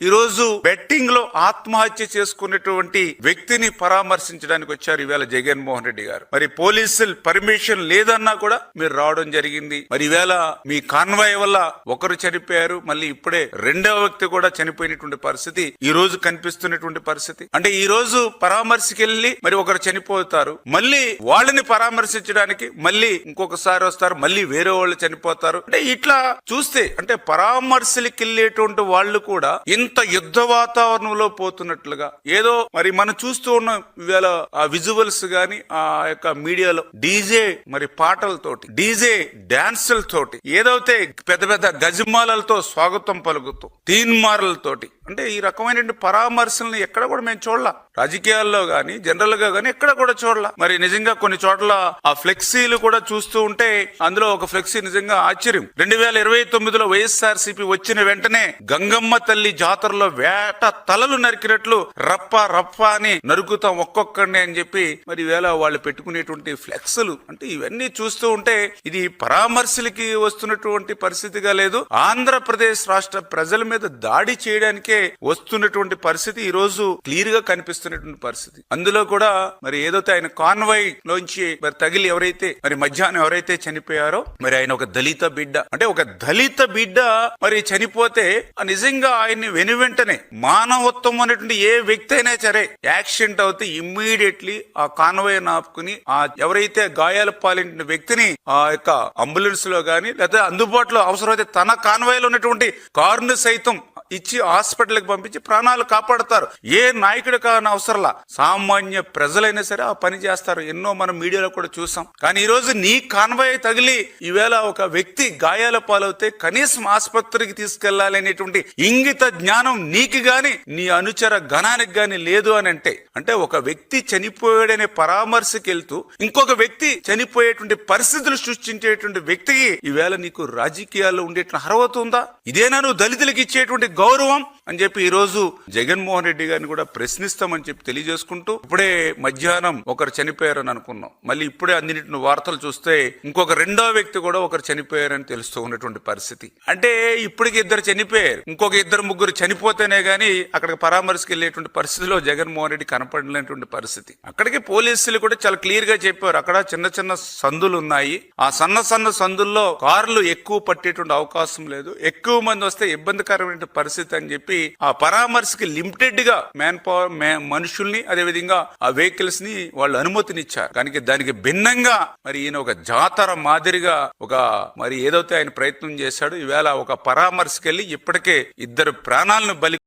ఈ రోజు బెట్టింగ్ లో ఆత్మహత్య చేసుకున్నటువంటి వ్యక్తిని పరామర్శించడానికి వచ్చారు ఈవేళ జగన్మోహన్ రెడ్డి గారు. మరి పోలీసులు పర్మిషన్ లేదన్నా కూడా మీరు రావడం జరిగింది. మరి ఈవేళ మీ కాన్వాయ్ వల్ల ఒకరు చనిపోయారు, మళ్ళీ ఇప్పుడే రెండవ వ్యక్తి కూడా చనిపోయినటువంటి పరిస్థితి ఈ రోజు కనిపిస్తున్నటువంటి పరిస్థితి. అంటే ఈ రోజు పరామర్శకి వెళ్ళి మరి ఒకరు చనిపోతారు, మళ్ళీ వాళ్ళని పరామర్శించడానికి మళ్ళీ ఇంకొకసారి వస్తారు, మళ్ళీ వేరే వాళ్ళు చనిపోతారు. అంటే ఇట్లా చూస్తే అంటే పరామర్శలకి వెళ్ళేటువంటి వాళ్ళు కూడా ఇంత యుద్ధ వాతావరణంలో పోతున్నట్లుగా ఏదో మరి మనం చూస్తూ ఉన్నాం. ఇవాళ ఆ విజువల్స్ గాని ఆ యొక్క మీడియాలో డీజే మరి పాటలతోటి, డీజే డాన్సులతోటి, ఏదైతే పెద్ద పెద్ద గజమాలతో స్వాగతం పలుకుతూ తీన్మార్లతోటి, అంటే ఈ రకమైన పరామర్శలను ఎక్కడ కూడా మేము చూడలా. రాజకీయాల్లో గాని జనరల్ గా గాని ఎక్కడ కూడా చూడలా. మరి నిజంగా కొన్ని చోట్ల ఆ ఫ్లెక్సీలు కూడా చూస్తూ ఉంటే అందులో ఒక ఫ్లెక్సీ నిజంగా ఆశ్చర్యం. 2029లో వైఎస్ఆర్సీపీ వచ్చిన వెంటనే గంగమ్మ తల్లి జాతరలో వేట తలలు నరికినట్లు రప్ప రప్ప అని నరుకుతాం ఒక్కొక్కడిని అని చెప్పి మరి వేళ వాళ్ళు పెట్టుకునేటువంటి ఫ్లెక్సులు, అంటే ఇవన్నీ చూస్తూ ఉంటే ఇది పరామర్శలకి వస్తున్నటువంటి పరిస్థితిగా లేదు, ఆంధ్రప్రదేశ్ రాష్ట్ర ప్రజల మీద దాడి చేయడానికే వస్తున్నటువంటి పరిస్థితి ఈ రోజు క్లియర్ గా కనిపిస్తున్నటువంటి పరిస్థితి. అందులో కూడా మరి ఏదైతే ఆయన కాన్వాయ్ లోంచి మరి తగిలి ఎవరైతే మరి మధ్యాహ్నం ఎవరైతే చనిపోయారో మరి ఆయన ఒక దళిత బిడ్డ, అంటే ఒక దళిత బిడ్డ మరి చనిపోతే నిజంగా ఆయన్ని వెనువెంటనే మానవత్వం అనేటువంటి ఏ వ్యక్తి అయినా సరే యాక్సిడెంట్ అవుతే ఇమ్మీడియట్లీ ఆ కాన్వాయ్ ఆపుకుని ఆ ఎవరైతే గాయాల పాలిన వ్యక్తిని ఆ యొక్క అంబులెన్స్ లో గాని లేదా అందుబాటులో అవసరమైతే తన కాన్వాయ్ లో ఉన్నటువంటి కారును సైతం ఇచ్చి హాస్పిటల్కి పంపించి ప్రాణాలు కాపాడతారు. ఏ నాయకుడు కాని అవసరంలా సామాన్య ప్రజలైనా సరే ఆ పని చేస్తారు. ఎన్నో మనం మీడియాలో కూడా చూసాం. కానీ ఈ రోజు నీ కాన్వాయ్ తగిలి ఈవేళ ఒక వ్యక్తి గాయాల పాలవుతే కనీసం ఆసుపత్రికి తీసుకెళ్లాలి అనేటువంటి ఇంగిత జ్ఞానం నీకు గాని నీ అనుచర గణానికి గాని లేదు అని అంటే ఒక వ్యక్తి చనిపోయాడనే పరామర్శకి వెళ్తూ ఇంకొక వ్యక్తి చనిపోయేటువంటి పరిస్థితులు సృష్టించేటువంటి వ్యక్తికి ఈవేళ నీకు రాజకీయాల్లో ఉండేటువంటి అర్హత ఉందా? ఇదేనా నువ్వు దళితులకు ఇచ్చేటువంటి గౌరవం అని చెప్పి ఈ రోజు జగన్మోహన్ రెడ్డి గారిని కూడా ప్రశ్నిస్తామని చెప్పి తెలియజేసుకుంటూ, ఇప్పుడే మధ్యాహ్నం ఒకరు చనిపోయారని అనుకున్నాం, మళ్ళీ ఇప్పుడే అందిన వార్తలు చూస్తే ఇంకొక రెండో వ్యక్తి కూడా ఒకరు చనిపోయారని తెలుస్తూ ఉన్నటువంటి పరిస్థితి. అంటే ఇప్పటికి ఇద్దరు చనిపోయారు, ఇంకొక ఇద్దరు ముగ్గురు చనిపోతేనే గానీ అక్కడికి పరామర్శకి వెళ్ళేటువంటి పరిస్థితిలో జగన్మోహన్ రెడ్డి కనపడలేటువంటి పరిస్థితి. అక్కడికి పోలీసులు కూడా చాలా క్లియర్ గా చెప్పారు, అక్కడ చిన్న చిన్న సందులు ఉన్నాయి, ఆ సన్న సందుల్లో కార్లు ఎక్కువ పట్టేటువంటి అవకాశం లేదు, ఎక్కువ మంది వస్తే ఇబ్బందికరమైన పరిస్థితి అని చెప్పి ఆ పరామర్శకి లిమిటెడ్ గా మ్యాన్ పవర్ మనుషుల్ని అదే విధంగా ఆ వెహికల్స్ ని వాళ్ళు అనుమతినిచ్చారు. కానీ దానికి భిన్నంగా మరి ఈయన ఒక జాతర మాదిరిగా ఒక మరి ఏదైతే ఆయన ప్రయత్నం చేశాడు, ఈవేళ ఒక పరామర్శకి వెళ్ళి ఇప్పటికే ఇద్దరు ప్రాణాలను బలి